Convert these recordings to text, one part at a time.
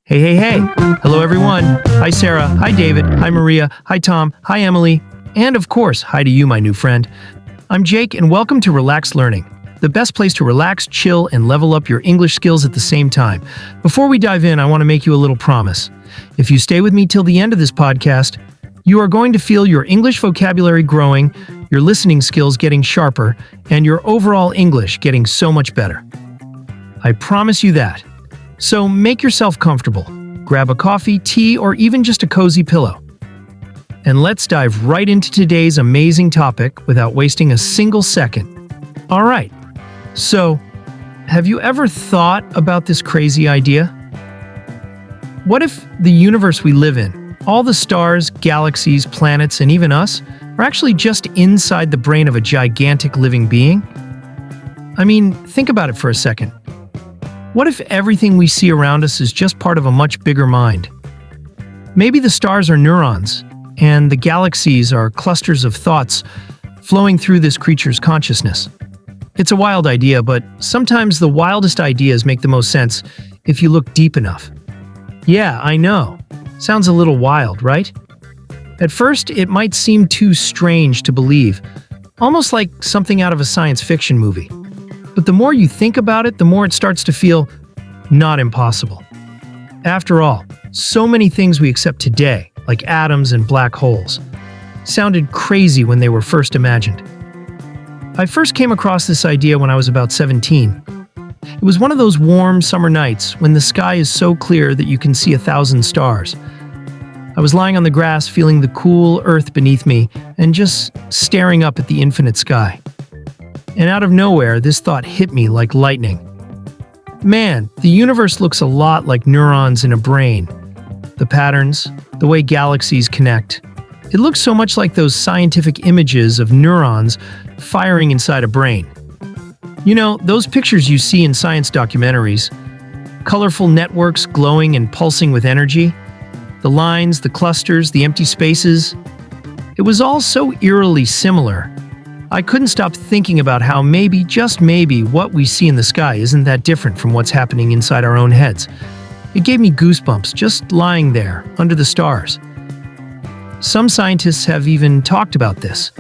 Hey, hey, hey. Hello, everyone. Hi, Sarah. Hi, David. Hi, Maria. Hi, Tom. Hi, Emily. And of course, hi to you, my new friend. I'm Jake, and welcome to Relaxed Learning, the best place to relax, chill, and level up your English skills at the same time. Before we dive in, I want to make you a little promise. If you stay with me till the end of this podcast, you are going to feel your English vocabulary growing, your listening skills getting sharper, and your overall English getting so much better. I promise you that. So make yourself comfortable. Grab a coffee, tea, or even just a cozy pillow. And let's dive right into today's amazing topic without wasting a single second. All right, so have you ever thought about this crazy idea? What if the universe we live in, all the stars, galaxies, planets, and even us, are actually just inside the brain of a gigantic living being? I mean, think about it for a second. What if everything we see around us is just part of a much bigger mind? Maybe the stars are neurons, and the galaxies are clusters of thoughts flowing through this creature's consciousness. It's a wild idea, but sometimes the wildest ideas make the most sense if you look deep enough. Yeah, I know. Sounds a little wild, right? At first, it might seem too strange to believe, almost like something out of a science fiction movie. But the more you think about it, the more it starts to feel not impossible. After all, so many things we accept today, like atoms and black holes, sounded crazy when they were first imagined. I first came across this idea when I was about 17. It was one of those warm summer nights when the sky is so clear that you can see 1,000 stars. I was lying on the grass feeling the cool earth beneath me and just staring up at the infinite sky. And out of nowhere, this thought hit me like lightning. Man, the universe looks a lot like neurons in a brain. The patterns, the way galaxies connect. It looks so much like those scientific images of neurons firing inside a brain. You know, those pictures you see in science documentaries, colorful networks glowing and pulsing with energy, the lines, the clusters, the empty spaces. It was all so eerily similar. I couldn't stop thinking about how maybe, just maybe, what we see in the sky isn't that different from what's happening inside our own heads. It gave me goosebumps just lying there, under the stars. Some scientists have even talked about this.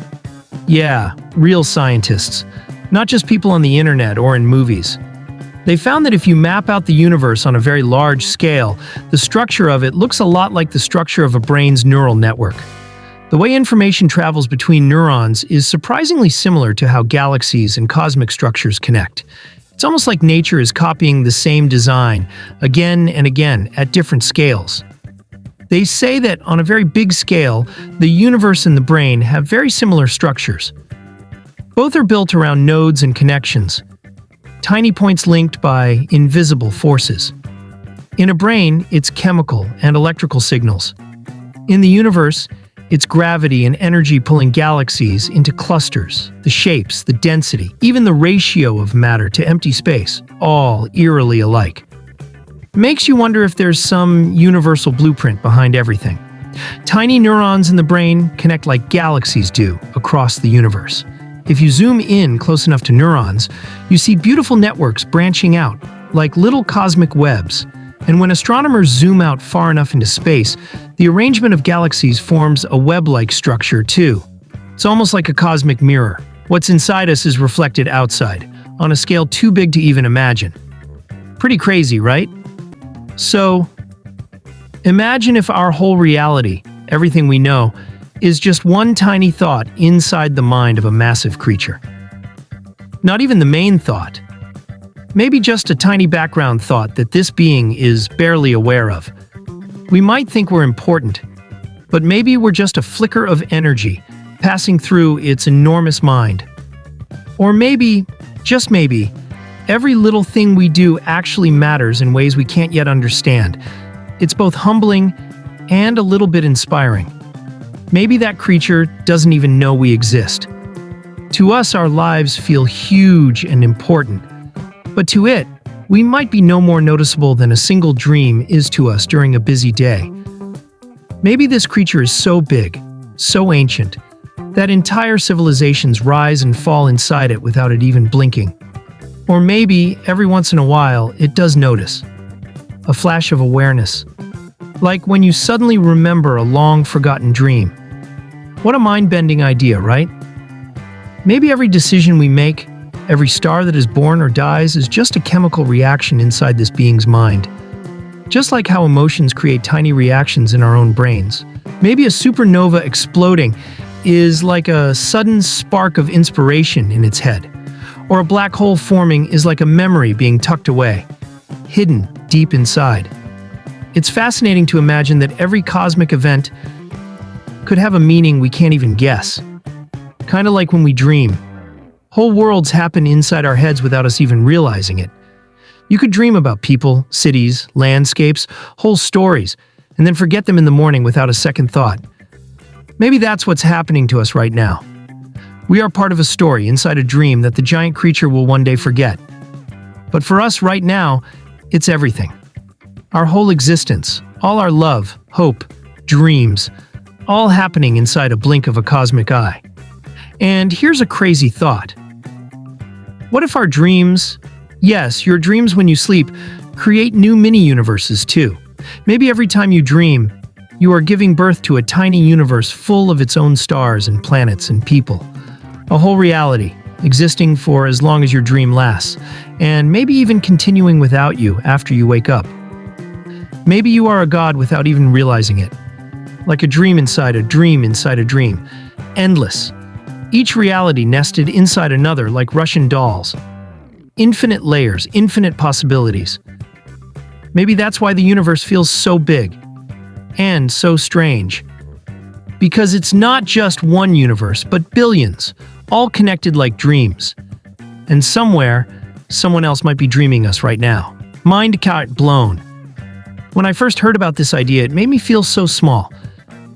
Yeah, real scientists, not just people on the internet or in movies. They found that if you map out the universe on a very large scale, the structure of it looks a lot like the structure of a brain's neural network. The way information travels between neurons is surprisingly similar to how galaxies and cosmic structures connect. It's almost like nature is copying the same design again and again at different scales. They say that on a very big scale, the universe and the brain have very similar structures. Both are built around nodes and connections, tiny points linked by invisible forces. In a brain, it's chemical and electrical signals. In the universe, it's gravity and energy pulling galaxies into clusters, the shapes, the density, even the ratio of matter to empty space, all eerily alike. It makes you wonder if there's some universal blueprint behind everything. Tiny neurons in the brain connect like galaxies do across the universe. If you zoom in close enough to neurons, you see beautiful networks branching out, like little cosmic webs. And when astronomers zoom out far enough into space, the arrangement of galaxies forms a web-like structure too. It's almost like a cosmic mirror. What's inside us is reflected outside, on a scale too big to even imagine. Pretty crazy, right? So, imagine if our whole reality, everything we know, is just one tiny thought inside the mind of a massive creature. Not even the main thought. Maybe just a tiny background thought that this being is barely aware of. We might think we're important, but maybe we're just a flicker of energy passing through its enormous mind. Or maybe, just maybe, every little thing we do actually matters in ways we can't yet understand. It's both humbling and a little bit inspiring. Maybe that creature doesn't even know we exist. To us, our lives feel huge and important. But to it, we might be no more noticeable than a single dream is to us during a busy day. Maybe this creature is so big, so ancient, that entire civilizations rise and fall inside it without it even blinking. Or maybe, every once in a while, it does notice. a flash of awareness. Like when you suddenly remember a long-forgotten dream. What a mind-bending idea, right? Maybe every decision we make, every star that is born or dies is just a chemical reaction inside this being's mind. Just like how emotions create tiny reactions in our own brains. Maybe a supernova exploding is like a sudden spark of inspiration in its head. Or a black hole forming is like a memory being tucked away, hidden deep inside. It's fascinating to imagine that every cosmic event could have a meaning we can't even guess. Kind of like when we dream. Whole worlds happen inside our heads without us even realizing it. You could dream about people, cities, landscapes, whole stories, and then forget them in the morning without a second thought. Maybe that's what's happening to us right now. We are part of a story inside a dream that the giant creature will one day forget. But for us right now, it's everything. Our whole existence, all our love, hope, dreams, all happening inside a blink of a cosmic eye. And here's a crazy thought. What if our dreams, yes, your dreams when you sleep, create new mini-universes too? Maybe every time you dream, you are giving birth to a tiny universe full of its own stars and planets and people. A whole reality, existing for as long as your dream lasts, and maybe even continuing without you after you wake up. Maybe you are a god without even realizing it. Like a dream inside a dream inside a dream. Endless. Each reality nested inside another like Russian dolls. Infinite layers, infinite possibilities. Maybe that's why the universe feels so big. And so strange. Because it's not just one universe, but billions, all connected like dreams. And somewhere, someone else might be dreaming us right now. Mind blown. When I first heard about this idea, it made me feel so small,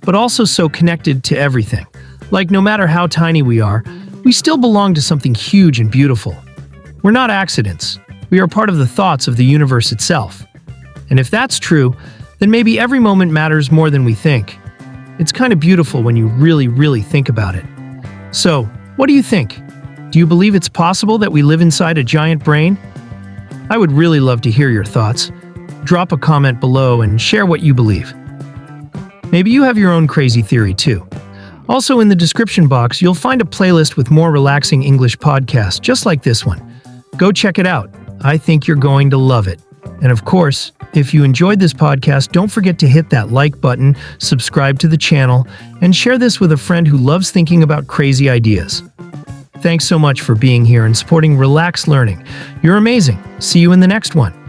but also so connected to everything. Like no matter how tiny we are, we still belong to something huge and beautiful. We're not accidents. We are part of the thoughts of the universe itself. And if that's true, then maybe every moment matters more than we think. It's kind of beautiful when you really think about it. So, what do you think? Do you believe it's possible that we live inside a giant brain? I would really love to hear your thoughts. Drop a comment below and share what you believe. Maybe you have your own crazy theory too. Also in the description box, you'll find a playlist with more relaxing English podcasts just like this one. Go check it out. I think you're going to love it. And of course, if you enjoyed this podcast, don't forget to hit that like button, subscribe to the channel, and share this with a friend who loves thinking about crazy ideas. Thanks so much for being here and supporting Relaxed Learning. You're amazing. See you in the next one.